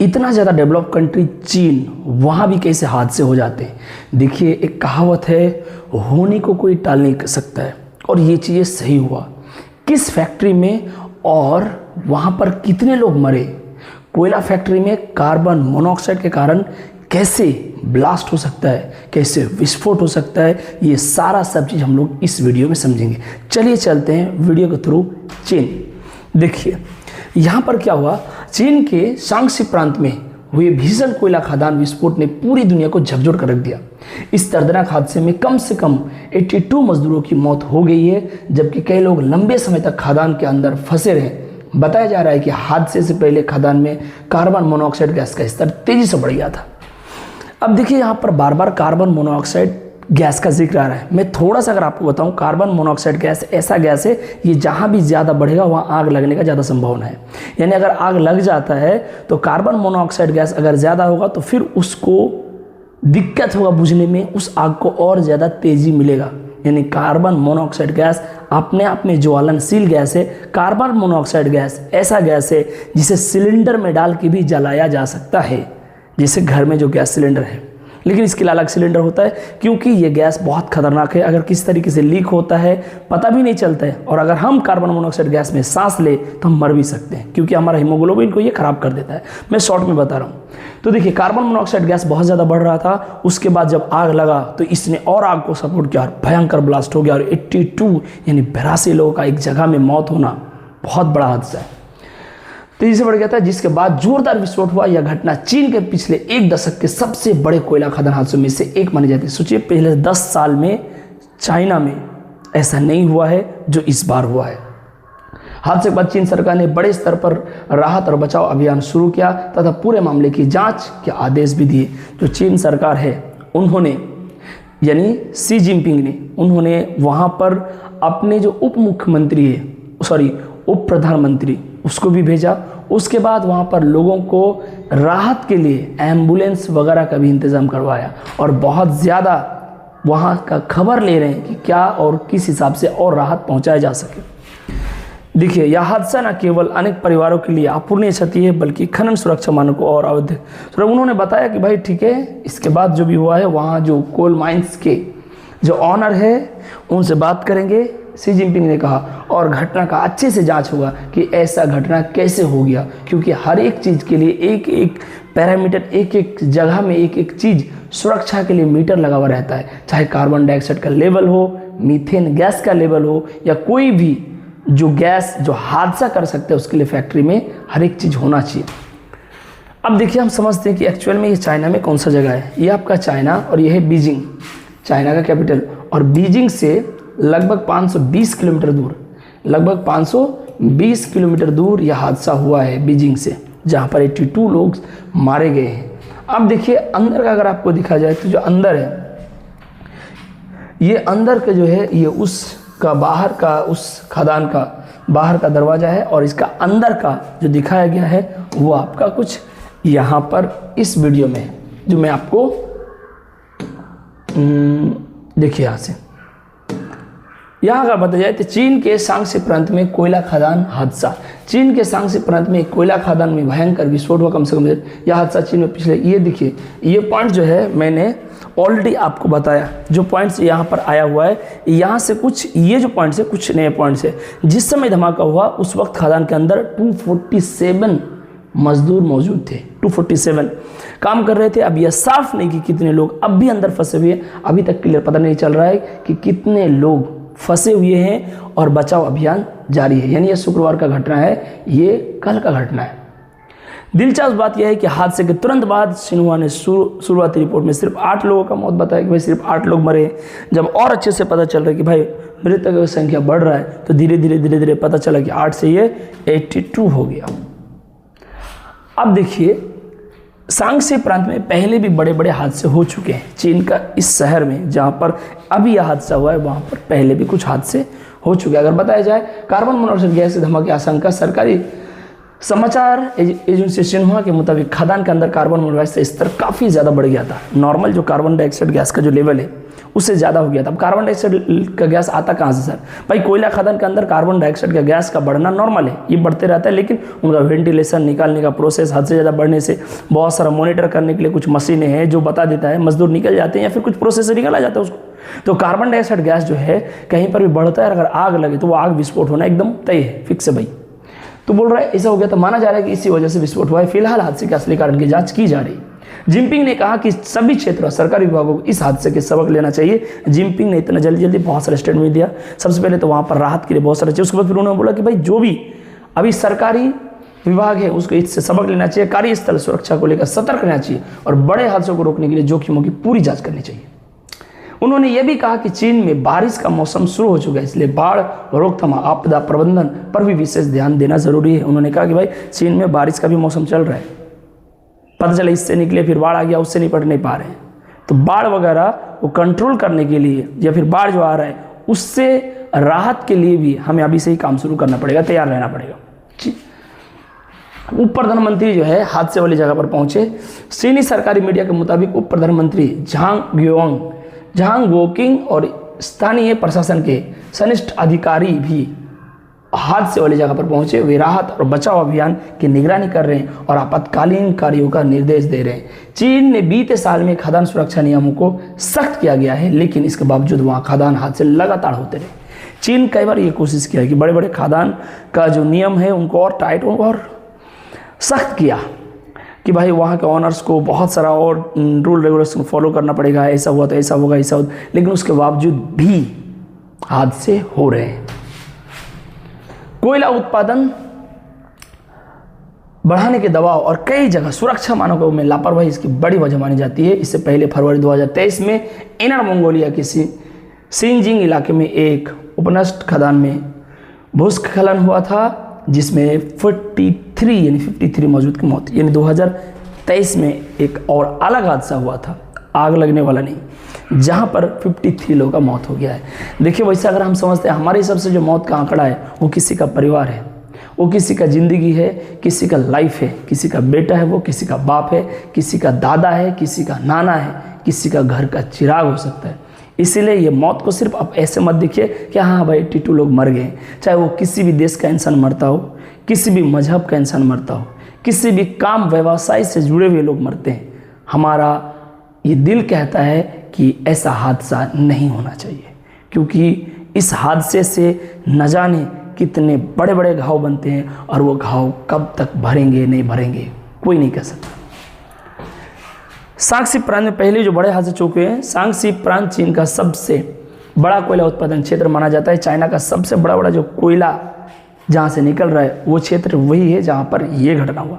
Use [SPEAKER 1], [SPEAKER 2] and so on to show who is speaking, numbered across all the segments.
[SPEAKER 1] इतना ज़्यादा develop country चीन, वहाँ भी कैसे हादसे हो जाते हैं। देखिए, एक कहावत है, होने को कोई टाल नहीं सकता है, और ये चीज़ें सही हुआ। किस फैक्ट्री में और वहाँ पर कितने लोग मरे, कोयला फैक्ट्री में कार्बन मोनोऑक्साइड के कारण कैसे ब्लास्ट हो सकता है, कैसे विस्फोट हो सकता है, ये सारा सब चीज़ हम लोग इस वीडियो में समझेंगे। चलिए चलते हैं वीडियो के थ्रू चीन। देखिए यहाँ पर क्या हुआ, चीन के शांगसी प्रांत में हुए भीषण कोयला खदान विस्फोट ने पूरी दुनिया को झकझोर कर रख दिया। इस दर्दनाक हादसे में कम से कम 82 मजदूरों की मौत हो गई है, जबकि कई लोग लंबे समय तक खदान के अंदर फंसे रहे। बताया जा रहा है कि हादसे से पहले खदान में कार्बन मोनोऑक्साइड गैस का स्तर तेजी से बढ़ गया था। अब देखिए यहाँ पर बार बार कार्बन मोनोऑक्साइड गैस का जिक्र आ रहा है। मैं थोड़ा सा अगर आपको बताऊं, कार्बन मोनोऑक्साइड गैस ऐसा गैस है, ये जहां भी ज़्यादा बढ़ेगा वहां आग लगने का ज़्यादा संभावना है। यानी अगर आग लग जाता है तो कार्बन मोनोऑक्साइड गैस अगर ज़्यादा होगा तो फिर उसको दिक्कत होगा बुझने में, उस आग को और ज़्यादा तेज़ी मिलेगा। यानी कार्बन मोनोऑक्साइड गैस अपने आप में ज्वलनशील गैस है। कार्बन मोनोऑक्साइड गैस ऐसा गैस है जिसे सिलेंडर में डाल के भी जलाया जा सकता है, जैसे घर में जो गैस सिलेंडर है, लेकिन इसके लिए अलग सिलेंडर होता है, क्योंकि ये गैस बहुत खतरनाक है। अगर किस तरीके से लीक होता है पता भी नहीं चलता है, और अगर हम कार्बन मोनोऑक्साइड गैस में सांस ले तो हम मर भी सकते हैं, क्योंकि हमारा हीमोग्लोबिन को ये खराब कर देता है। मैं शॉर्ट में बता रहा हूँ। तो देखिए, कार्बन मोनोऑक्साइड गैस बहुत ज़्यादा बढ़ रहा था। उसके बाद जब आग लगा तो इसने और आग को सपोर्ट किया और भयंकर ब्लास्ट हो गया, और 82 यानी 82 लोगों का एक जगह में मौत होना बहुत बड़ा हादसा है, तेजी से बढ़ गया था। जिसके बाद जोरदार विस्फोट हुआ। यह घटना चीन के पिछले एक दशक के सबसे बड़े कोयला खदान हादसों में से एक मानी जाती है। सोचिए, पहले 10 साल में चाइना में ऐसा नहीं हुआ है जो इस बार हुआ है। हादसे के बाद चीन सरकार ने बड़े स्तर पर राहत और बचाव अभियान शुरू किया तथा पूरे मामले की जांच के आदेश भी दिए। जो चीन सरकार है उन्होंने, यानी शी जिनपिंग ने, उन्होंने वहाँ पर अपने जो उप प्रधानमंत्री उसको भी भेजा। उसके बाद वहाँ पर लोगों को राहत के लिए एम्बुलेंस वगैरह का भी इंतज़ाम करवाया, और बहुत ज़्यादा वहाँ का खबर ले रहे हैं कि क्या और किस हिसाब से और राहत पहुँचाया जा सके। देखिए, यह हादसा न केवल अनेक परिवारों के लिए अपूर्णीय क्षति है, बल्कि खनन सुरक्षा मानकों और अवधि। तो उन्होंने बताया कि भाई ठीक है, इसके बाद जो भी हुआ है वहाँ जो कोल माइंस के जो ऑनर है उनसे बात करेंगे, शी जिनपिंग ने कहा, और घटना का अच्छे से जांच होगा कि ऐसा घटना कैसे हो गया, क्योंकि हर एक चीज़ के लिए एक एक पैरामीटर, एक एक जगह में एक एक चीज़ सुरक्षा के लिए मीटर लगा हुआ रहता है। चाहे कार्बन डाइऑक्साइड का लेवल हो, मीथेन गैस का लेवल हो, या कोई भी जो गैस जो हादसा कर सकते हैं, उसके लिए फैक्ट्री में हर एक चीज़ होना चाहिए। अब देखिए, हम समझते हैं कि एक्चुअल में ये चाइना में कौन सा जगह है। ये आपका चाइना, और ये है बीजिंग, चाइना का कैपिटल। और बीजिंग से लगभग 520 किलोमीटर दूर, लगभग 520 किलोमीटर दूर यह हादसा हुआ है बीजिंग से, जहाँ पर 82 लोग मारे गए हैं। अब देखिए, अंदर का अगर आपको दिखा जाए तो जो अंदर है, ये अंदर का जो है, ये उसका बाहर का, उस खदान का बाहर का दरवाज़ा है, और इसका अंदर का जो दिखाया गया है वो आपका कुछ यहाँ पर इस वीडियो में जो मैं आपको देखिए यहाँ से, यहाँ अगर बताया जाए तो चीन के शांगसी प्रांत में कोयला खदान हादसा। चीन के शांगसी प्रांत में कोयला खदान में भयंकर विस्फोट हुआ। कम से कम यह हादसा चीन में पिछले, ये देखिए, ये पॉइंट जो है मैंने ऑलरेडी आपको बताया, जो पॉइंट्स यहाँ पर आया हुआ है, यहाँ से कुछ ये जो पॉइंट्स है कुछ नए पॉइंट्स है। जिस समय धमाका हुआ उस वक्त खदान के अंदर 247 मजदूर मौजूद थे। 247 काम कर रहे थे। अब यह साफ नहीं कि कितने लोग अब भी अंदर फंसे हुए हैं, अभी तक क्लियर पता नहीं चल रहा है कि कितने लोग फंसे हुए हैं, और बचाव अभियान जारी है। यानी यह शुक्रवार का घटना है, ये कल का घटना है। दिलचस्प बात यह है कि हादसे के तुरंत बाद शिन्हुआ ने शुरुआती रिपोर्ट में सिर्फ 8 लोगों का मौत बताया कि भाई सिर्फ 8 लोग मरे। जब और अच्छे से पता चल रहा है कि भाई मृतकों की संख्या बढ़ रहा है, तो धीरे धीरे पता चला कि 8 से ये 82 हो गया। अब देखिए, शांगसी प्रांत में पहले भी बड़े बड़े हादसे हो चुके हैं। चीन का इस शहर में जहाँ पर अभी यह हादसा हुआ है, वहाँ पर पहले भी कुछ हादसे हो चुके हैं। अगर बताया जाए, कार्बन मोनोऑक्साइड गैस से धमाके की आशंका, सरकारी समाचार एजेंसी शिन्हुआ के मुताबिक खदान के अंदर कार्बन मोनोऑक्साइड स्तर काफ़ी ज़्यादा बढ़ गया था। नॉर्मल जो कार्बन डाइऑक्साइड गैस का जो लेवल है उससे ज़्यादा हो गया था। अब कार्बन डाइऑक्साइड का गैस आता कहाँ से सर? भाई कोयला खदान के अंदर कार्बन डाइऑक्साइड का गैस का बढ़ना नॉर्मल है, ये बढ़ते रहता है, लेकिन उनका वेंटिलेशन निकालने का प्रोसेस हद से ज़्यादा बढ़ने से बहुत सारा मॉनिटर करने के लिए कुछ मशीनें हैं जो बता देता है, मजदूर निकल जाते हैं या फिर कुछ प्रोसेस से निकाला जाता है उसको। तो कार्बन डाइऑक्साइड गैस जो है कहीं पर भी बढ़ता है, अगर आग लगे तो वो आग विस्फोट होना एकदम तय है, फिक्स है भाई। तो बोल रहा है ऐसा हो गया, तो माना जा रहा है कि इसी वजह से विस्फोट हुआ है। फिलहाल हादसे के असली कारण की जांच की जा रही है। जिनपिंग ने कहा कि सभी क्षेत्रों सरकारी विभागों को इस हादसे के सबक लेना चाहिए। जिनपिंग ने इतना जल्दी बहुत सारा स्टेटमेंट दिया। सबसे पहले तो वहाँ पर राहत के लिए बहुत सारा चाहिए, उसके बाद फिर उन्होंने बोला कि भाई जो भी अभी सरकारी विभाग है उसको इससे सबक लेना चाहिए, कार्यस्थल सुरक्षा को लेकर सतर्क रहना चाहिए और बड़े हादसों को रोकने के लिए जोखिमों की पूरी जाँच करनी चाहिए। उन्होंने यह भी कहा कि चीन में बारिश का मौसम शुरू हो चुका है, इसलिए बाढ़ रोकथाम आपदा प्रबंधन पर भी विशेष ध्यान देना जरूरी है। उन्होंने कहा कि भाई चीन में बारिश का भी मौसम चल रहा है, पता चला इससे निकले फिर बाढ़ आ गया, उससे निपट नहीं पा रहे हैं, तो बाढ़ वगैरह को कंट्रोल करने के लिए या फिर बाढ़ जो आ रहा है उससे राहत के लिए भी हमें अभी से ही काम शुरू करना पड़ेगा, तैयार रहना पड़ेगा। उप प्रधानमंत्री जो है हादसे वाली जगह पर पहुंचे। चीनी सरकारी मीडिया के मुताबिक उप प्रधानमंत्री झांग गोकिंग और स्थानीय प्रशासन के वरिष्ठ अधिकारी भी हादसे वाली जगह पर पहुंचे। वे राहत और बचाव अभियान की निगरानी कर रहे हैं और आपातकालीन कार्यों का निर्देश दे रहे हैं। चीन ने बीते साल में खदान सुरक्षा नियमों को सख्त किया गया है, लेकिन इसके बावजूद वहां खदान हादसे लगातार होते रहे। चीन कई बार ये कोशिश किया कि बड़े बड़े खदान का जो नियम है उनको और टाइट और सख्त किया कि भाई वहाँ के ऑनर्स को बहुत सारा और रूल रेगुलेशन फॉलो करना पड़ेगा, ऐसा हुआ तो ऐसा होगा, ऐसा होगा, लेकिन उसके बावजूद भी हादसे हो रहे हैं। कोयला उत्पादन बढ़ाने के दबाव और कई जगह सुरक्षा मानकों में लापरवाही इसकी बड़ी वजह मानी जाती है। इससे पहले फरवरी 2023 में इनर मंगोलिया के शिनजिंग इलाके में एक उपनष्ट खदान में भूस्खलन हुआ था, जिसमें 53 मौजूद की मौत, यानी 2023 में एक और अलग हादसा हुआ था, आग लगने वाला नहीं, जहां पर 53 लोगों का मौत हो गया है। देखिए वैसे अगर हम समझते हैं हमारे हिसाब से जो मौत का आंकड़ा है वो किसी का परिवार है, वो किसी का ज़िंदगी है, किसी का लाइफ है, किसी का बेटा है, वो किसी का बाप है, किसी का दादा है, किसी का नाना है, किसी का घर का चिराग हो सकता है। इसीलिए ये मौत को सिर्फ आप ऐसे मत देखिए कि हाँ भाई टीटू लोग मर गए, चाहे वो किसी भी देश का इंसान मरता हो, किसी भी मजहब का इंसान मरता हो, किसी भी काम व्यवसाय से जुड़े हुए लोग मरते हैं। हमारा ये दिल कहता है कि ऐसा हादसा नहीं होना चाहिए, क्योंकि इस हादसे से न जाने कितने बड़े बड़े घाव बनते हैं और वो घाव कब तक भरेंगे नहीं भरेंगे कोई नहीं कह सकता। शांगसी प्रांत में पहले जो बड़े हादसे चुके हैं। शांगसी प्रांत चीन का सबसे बड़ा कोयला उत्पादन क्षेत्र माना जाता है। चाइना का सबसे बड़ा जो कोयला जहाँ से निकल रहा है वो क्षेत्र वही है जहाँ पर यह घटना हुआ।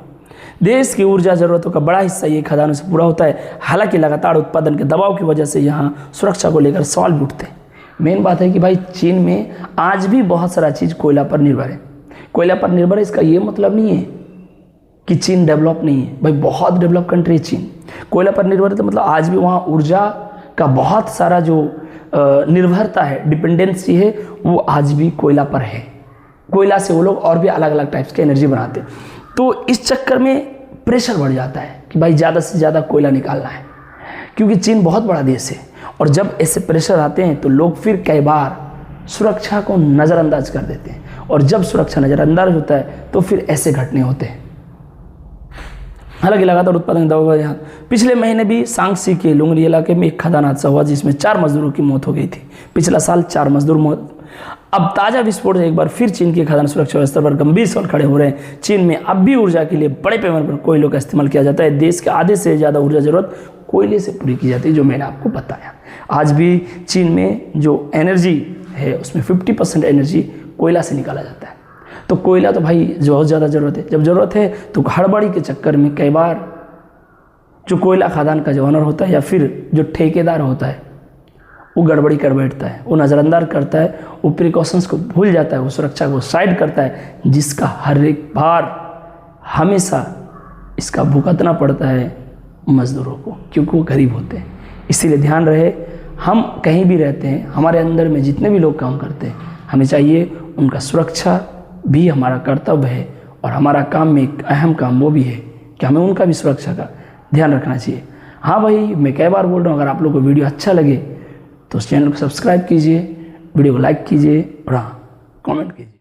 [SPEAKER 1] देश की ऊर्जा जरूरतों का बड़ा हिस्सा ये खदानों से पूरा होता है। हालांकि लगातार उत्पादन के दबाव की वजह से यहाँ सुरक्षा को लेकर सवाल भी उठते हैं। मेन बात है कि भाई चीन में आज भी बहुत सारा चीज़ कोयला पर निर्भर है। कोयला पर निर्भर है इसका ये मतलब नहीं है कि चीन डेवलप नहीं है, भाई बहुत डेवलप कंट्री है चीन। कोयला पर निर्भर है तो मतलब आज भी वहाँ ऊर्जा का बहुत सारा जो निर्भरता है, डिपेंडेंसी है, वो आज भी कोयला पर है। कोयला से वो लोग और भी अलग अलग टाइप्स की एनर्जी बनाते हैं। तो इस चक्कर में प्रेशर बढ़ जाता है कि भाई ज़्यादा से ज़्यादा कोयला निकालना है, क्योंकि चीन बहुत बड़ा देश है। और जब ऐसे प्रेशर आते हैं तो लोग फिर कई बार सुरक्षा को नज़रअंदाज कर देते हैं, और जब सुरक्षा नज़रअंदाज होता है तो फिर ऐसे घटने होते हैं। हालांकि लगातार उत्पादन दबाव यहाँ पिछले महीने भी शांगसी के लुंगरी इलाके में एक खदान हादसा हुआ जिसमें 4 मजदूरों की मौत हो गई थी। पिछला साल 4 मजदूर मौत। अब ताज़ा विस्फोट से एक बार फिर चीन के खदान सुरक्षा स्तर पर गंभीर सवाल खड़े हो रहे हैं। चीन में अब भी ऊर्जा के लिए बड़े पैमाने पर कोयलों का इस्तेमाल किया जाता है। देश के आधे से ज़्यादा ऊर्जा जरूरत कोयले से पूरी की जाती है, जो मैंने आपको बताया। आज भी चीन में जो एनर्जी है उसमें 50% एनर्जी कोयला से निकाला जाता है। तो कोयला तो भाई बहुत ज़्यादा ज़रूरत है। जब ज़रूरत है तो हड़बड़ी के चक्कर में कई बार जो कोयला खदान का जो ऑनर होता है या फिर जो ठेकेदार होता है वो गड़बड़ी कर बैठता है, वो नज़रअंदाज करता है, वो प्रिकॉशंस को भूल जाता है, वो सुरक्षा को साइड करता है, जिसका हर एक बार हमेशा इसका भुगतना पड़ता है मज़दूरों को, क्योंकि वो गरीब होते हैं। इसीलिए ध्यान रहे, हम कहीं भी रहते हैं, हमारे अंदर में जितने भी लोग काम करते हैं, हमें चाहिए उनका सुरक्षा भी हमारा कर्तव्य है, और हमारा काम में एक अहम काम वो भी है कि हमें उनका भी सुरक्षा का ध्यान रखना चाहिए। हाँ भाई, मैं कई बार बोल रहा हूँ, अगर आप लोग को वीडियो अच्छा लगे तो उस चैनल को सब्सक्राइब कीजिए, वीडियो को लाइक कीजिए और हाँ कमेंट कीजिए।